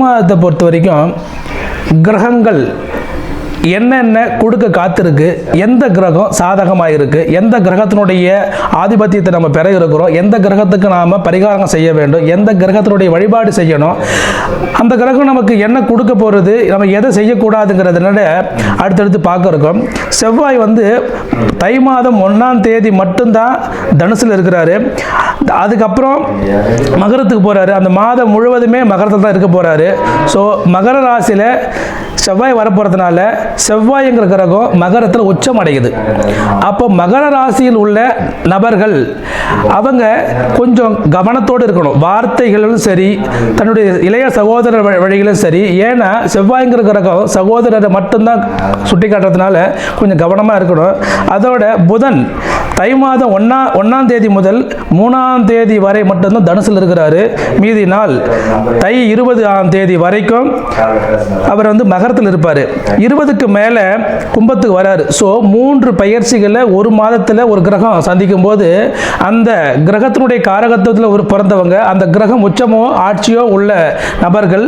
மாதத்தை பொறுத்த வரைக்கும் கிரகங்கள் என்னென்ன கொடுக்க காத்திருக்கு, எந்த கிரகம் சாதகமாக இருக்குது, எந்த கிரகத்தினுடைய ஆதிபத்தியத்தை நம்ம பெற இருக்கிறோம், எந்த கிரகத்துக்கு நாம் பரிகாரம் செய்ய வேண்டும், எந்த கிரகத்தினுடைய வழிபாடு செய்யணும், அந்த கிரகம் நமக்கு என்ன கொடுக்க போகிறது, நம்ம எதை செய்யக்கூடாதுங்கிறதுனால அடுத்தடுத்து பார்க்க இருக்கோம். செவ்வாய் தை மாதம் 1ஆம் தேதி மட்டும்தான் தனுசில் இருக்கிறாரு. அதுக்கப்புறம் மகரத்துக்கு போகிறாரு. அந்த மாதம் முழுவதுமே மகரத்தில் தான் இருக்க போகிறாரு. ஸோ மகர ராசியில் செவ்வாய் வரப்போகிறதுனால செவ்வாய்ங்கிற கிரகம் மகரத்தில் உச்சம் அடையுது. அப்போ மகர ராசியில் உள்ள நபர்கள் அவங்க கொஞ்சம் கவனத்தோடு இருக்கணும். வார்த்தைகளும் சரி, தன்னுடைய இளைய சகோதரர் வழிகளும் சரி. ஏன்னா செவ்வாய்ங்கிற கிரகம் சகோதரரை மட்டும்தான் சுட்டி காட்டுறதுனால கொஞ்சம் கவனமாக இருக்கணும். அதோட புதன் தை மாதம் 1ஆம் தேதி முதல் 3ஆம் தேதி வரை மட்டும்தான் தனுசில் இருக்கிறாரு. மீதி நாள் தை 20ஆம் தேதி வரைக்கும் அவர் மகரத்தில் இருப்பார். 20க்கு மேலே கும்பத்துக்கு வராரு. ஸோ 3 பயிற்சிகளை ஒரு மாதத்தில் ஒரு கிரகம் சந்திக்கும் போது அந்த கிரகத்தினுடைய காரகத்துவத்தில் ஒரு பிறந்தவங்க, அந்த கிரகம் உச்சமோ ஆட்சியோ உள்ள நபர்கள்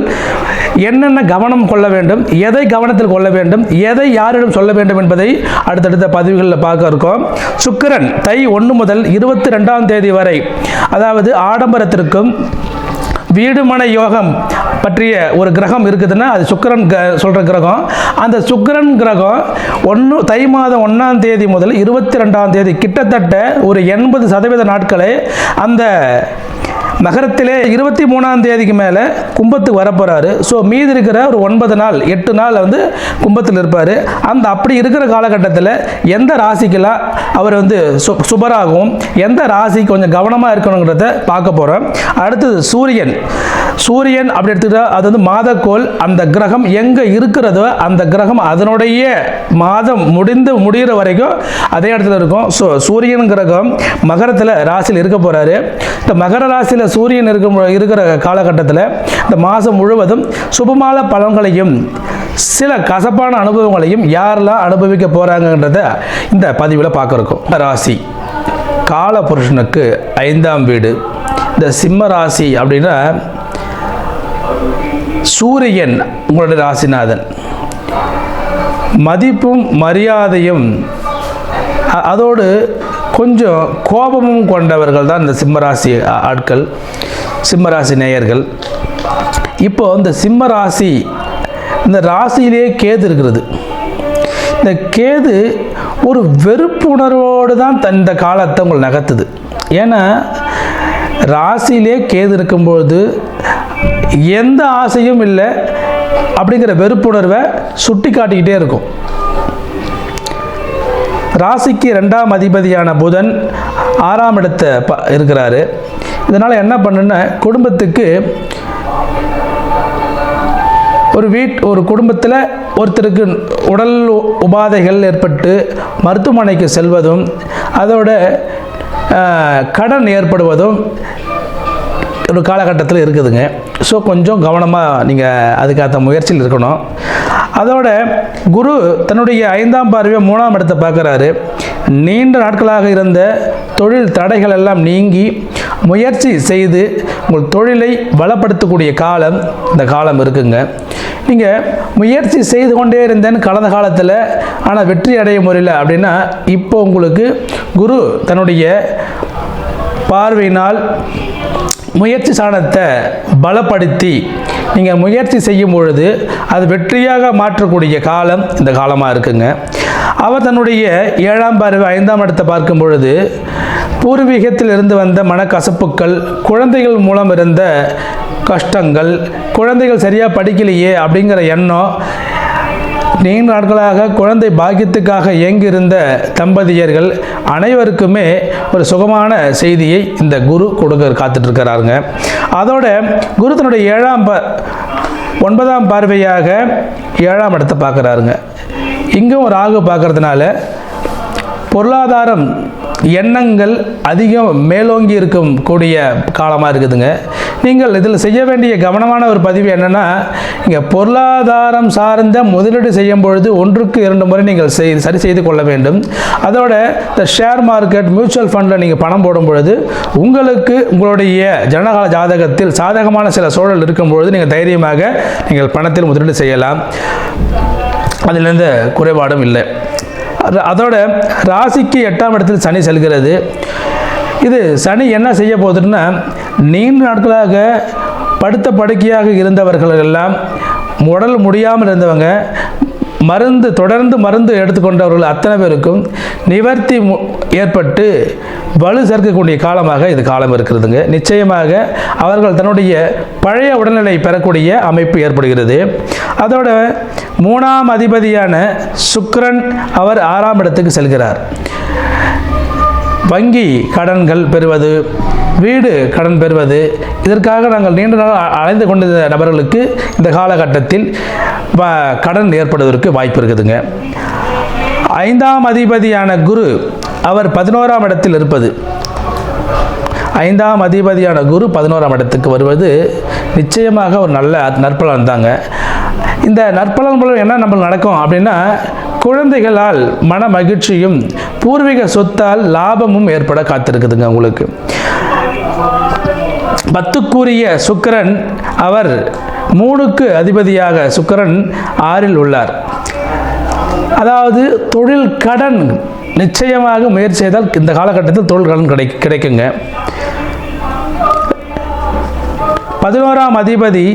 என்னென்ன கவனம் கொள்ள வேண்டும், எதை கவனத்தில் கொள்ள வேண்டும், எதை யாரிடம் சொல்ல வேண்டும் என்பதை அடுத்தடுத்த பதிவுகளில் பார்க்க இருக்கோம். சுக்கிரன் தை 1 முதல் 22ஆம் தேதி வரை, அதாவது ஆடம்பரத்திற்கும் வீடுமனை யோகம் பற்றிய ஒரு கிரகம் இருக்குதுன்னா அது சுக்கிரன் சொல்கிற கிரகம். அந்த சுக்கிரன் கிரகம் தை மாதம் 1ஆம் தேதி முதல் 22ஆம் தேதி கிட்டத்தட்ட ஒரு 80% நாட்களை அந்த மகரத்திலே 23ஆம் தேதிக்கு மேலே கும்பத்துக்கு வரப்போகிறாரு. ஸோ மீதி இருக்கிற ஒரு 9 நாள் 8 நாள் கும்பத்தில் இருப்பார். அந்த அப்படி இருக்கிற காலகட்டத்தில் எந்த ராசிக்கெல்லாம் அவர் சுபராகவும் எந்த ராசி கொஞ்சம் கவனமாக இருக்கணுங்கிறத பார்க்க போகிறோம். அடுத்தது சூரியன் அப்படி எடுத்துக்கிட்டா அது மாதக்கோள். அந்த கிரகம் எங்கே இருக்கிறதோ அந்த கிரகம் அதனுடைய மாதம் முடிகிற வரைக்கும் அதே இடத்துல இருக்கும். ஸோ சூரியன் கிரகம் மகரத்தில் ராசியில் இருக்க போகிறாரு. இந்த மகர ராசியில் சூரியன் இருக்கிற காலகட்டத்தில் இந்த மாதம் முழுவதும் சுபமான பலன்களையும் சில கசப்பான அனுபவங்களையும் யாரெல்லாம் அனுபவிக்க போகிறாங்கன்றத இந்த பதிவில் பார்க்க இருக்கோம். ராசி காலபுருஷனுக்கு 5ஆம் வீடு. இந்த சிம்ம ராசி அப்படின்னா சூரியன் உங்களுடைய ராசிநாதன். மதிப்பும் மரியாதையும் அதோடு கொஞ்சம் கோபமும் கொண்டவர்கள் தான் இந்த சிம்மராசி ஆட்கள், சிம்மராசி நேயர்கள். இப்போ இந்த சிம்மராசி, இந்த ராசியிலே கேது இருக்கிறது. இந்த கேது ஒரு வெறுப்புணர்வோடு தான் இந்த காலத்தை உங்களை நகர்த்துது. ஏன்னா ராசியிலே கேது இருக்கும்போது எந்த ஆசையும் இல்லை அப்படிங்கிற வெறுப்புணர்வை சுட்டி காட்டிக்கிட்டே இருக்கும். ராசிக்கு 2ஆம் அதிபதியான புதன் 6ஆம் இடத்தை இருக்கிறாரு. இதனால் என்ன பண்ணுன்னா குடும்பத்துக்கு ஒரு குடும்பத்தில் ஒருத்தருக்கு உடல் உபாதைகள் ஏற்பட்டு மருத்துவமனைக்கு செல்வதும் அதோட கடன் ஏற்படுவதும் ஒரு காலகட்டத்தில் இருக்குதுங்க. ஸோ கொஞ்சம் கவனமாக நீங்கள் அதுக்காக முயற்சியில் இருக்கணும். அதோட குரு தன்னுடைய 5ஆம் பார்வையை 3ஆம் இடத்தை பார்க்குறாரு. நீண்ட நாட்களாக இருந்த தொழில் தடைகள் எல்லாம் நீங்கி முயற்சி செய்து உங்கள் தொழிலை பலப்படுத்தக்கூடிய காலம் இந்த காலம் இருக்குங்க. நீங்கள் முயற்சி செய்து கொண்டே இருந்தேன்னு கடந்த காலத்தில் ஆனால் வெற்றி அடைய முடியல அப்படின்னா இப்போ உங்களுக்கு குரு தன்னுடைய பார்வையினால் முயற்சி சாணத்தை பலப்படுத்தி நீங்கள் முயற்சி செய்யும் பொழுது அது வெற்றியாக மாற்றக்கூடிய காலம் இந்த காலமாக இருக்குங்க. அவர் தன்னுடைய 7ஆம் பார்வை 5ஆம் இடத்தை பார்க்கும் பொழுது பூர்வீகத்தில் இருந்து வந்த மனக்கசப்புக்கள், குழந்தைகள் மூலம் இருந்த கஷ்டங்கள், குழந்தைகள் சரியாக படிக்கலையே அப்படிங்கிற எண்ணம், நீண்ட நாட்களாக குழந்தை பாக்கியத்துக்காக இயங்கியிருந்த தம்பதியர்கள் அனைவருக்குமே ஒரு சுகமான செய்தியை இந்த குரு கொடுக்க காத்துட்ருக்கிறாருங்க. அதோட குரு தன்னுடைய 9ஆம் பார்வையாக 7ஆம் இடத்தை பார்க்குறாருங்க. இங்கும் ராகு பார்க்கறதுனால பொருளாதாரம் எண்ணங்கள் அதிகம் மேலோங்கி இருக்கும் கூடிய காலமாக இருக்குதுங்க. நீங்கள் இதில் செய்ய வேண்டிய கவனமான ஒரு பதிவு என்னென்னா, இங்கே பொருளாதாரம் சார்ந்த முதலீடு செய்யும் பொழுது 1-2 முறை நீங்கள் சரி செய்து கொள்ள வேண்டும். அதோட இந்த ஷேர் மார்க்கெட், மியூச்சுவல் ஃபண்டில் நீங்கள் பணம் போடும் பொழுது உங்களுக்கு உங்களுடைய ஜனகால ஜாதகத்தில் சாதகமான சில சூழல் இருக்கும் பொழுது நீங்கள் தைரியமாக நீங்கள் பணத்தில் முதலீடு செய்யலாம். அதில் எந்த குறைபாடும் இல்லை. அதோட ராசிக்கு 8ஆம் இடத்தில் சனி செல்கிறது. இது சனி என்ன செய்ய போகுதுன்னா, நீண்ட நாட்களாக படுத்த படுக்கையாக இருந்தவர்கள் எல்லாம், உடல் முடியாமல் இருந்தவங்க, தொடர்ந்து மருந்து எடுத்துக்கொண்டவர்கள் அத்தனை பேருக்கும் நிவர்த்தி ஏற்பட்டு வலு சேர்க்கக்கூடிய காலமாக இது காலம் இருக்கிறதுங்க. நிச்சயமாக அவர்கள் தன்னுடைய பழைய உடல்நிலை பெறக்கூடிய அமைப்பு ஏற்படுகிறது. அதோட 3ஆம் அதிபதியான சுக்கிரன் அவர் 6ஆம் இடத்துக்கு செல்கிறார். வங்கி கடன்கள் பெறுவது, வீடு கடன் பெறுவது, இதற்காக நாங்கள் நீண்ட நாள் அலைந்து கொண்டிருந்த நபர்களுக்கு இந்த காலகட்டத்தில் கடன் ஏற்படுவதற்கு வாய்ப்பு இருக்குதுங்க. 5ஆம் அதிபதியான குரு அவர் 11ஆம் இடத்தில் இருப்பது, 5ஆம் அதிபதியான குரு 11ஆம் இடத்துக்கு வருவது நிச்சயமாக ஒரு நல்ல நற்பலன் தாங்க. இந்த நற்பலன் மூலம் என்ன நம்மளுக்கு நடக்கும் அப்படின்னா, குழந்தைகளால் மன மகிழ்ச்சியும் பூர்வீக சொத்தால் லாபமும் ஏற்பட காத்திருக்குதுங்க. உங்களுக்கு 10க்குரிய சுக்கிரன் அவர் 3க்கு அதிபதியாக சுக்கிரன் 6இல் உள்ளார். அதாவது தொழில் கடன் நிச்சயமாக முயற்சி செய்தால் இந்த காலகட்டத்தில் தொழில் கடன் கிடைக்குங்க. 11ஆம் அதிபதி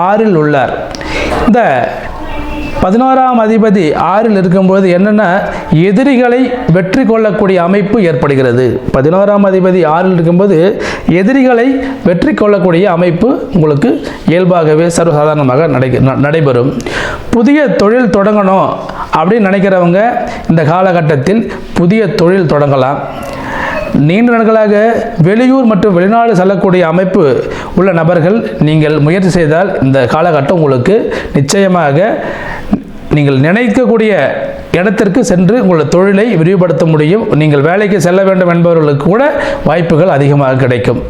6இல் உள்ளார். இந்த 11ஆம் அதிபதி 6இல் இருக்கும்போது என்னென்னா, எதிரிகளை வெற்றி கொள்ளக்கூடிய அமைப்பு ஏற்படுகிறது. 11ஆம் அதிபதி 6இல் இருக்கும்போது எதிரிகளை வெற்றி கொள்ளக்கூடிய அமைப்பு உங்களுக்கு இயல்பாகவே சர்வசாதாரணமாக நடைபெறும். புதிய தொழில் தொடங்கணும் அப்படின்னு நினைக்கிறவங்க இந்த காலகட்டத்தில் புதிய தொழில் தொடங்கலாம். நீண்ட நாட்களாக வெளியூர் மற்றும் வெளிநாடு செல்லக்கூடிய அமைப்பு உள்ள நபர்கள் நீங்கள் முயற்சி செய்தால் இந்த காலகட்டம் உங்களுக்கு நிச்சயமாக நீங்கள் நினைக்கக்கூடிய இடத்திற்கு சென்று உங்களுடைய தொழிலை விரிவுபடுத்த முடியும். நீங்கள் வேலைக்கு செல்ல வேண்டும் என்பவர்களுக்கு கூட வாய்ப்புகள் அதிகமாக கிடைக்கும்.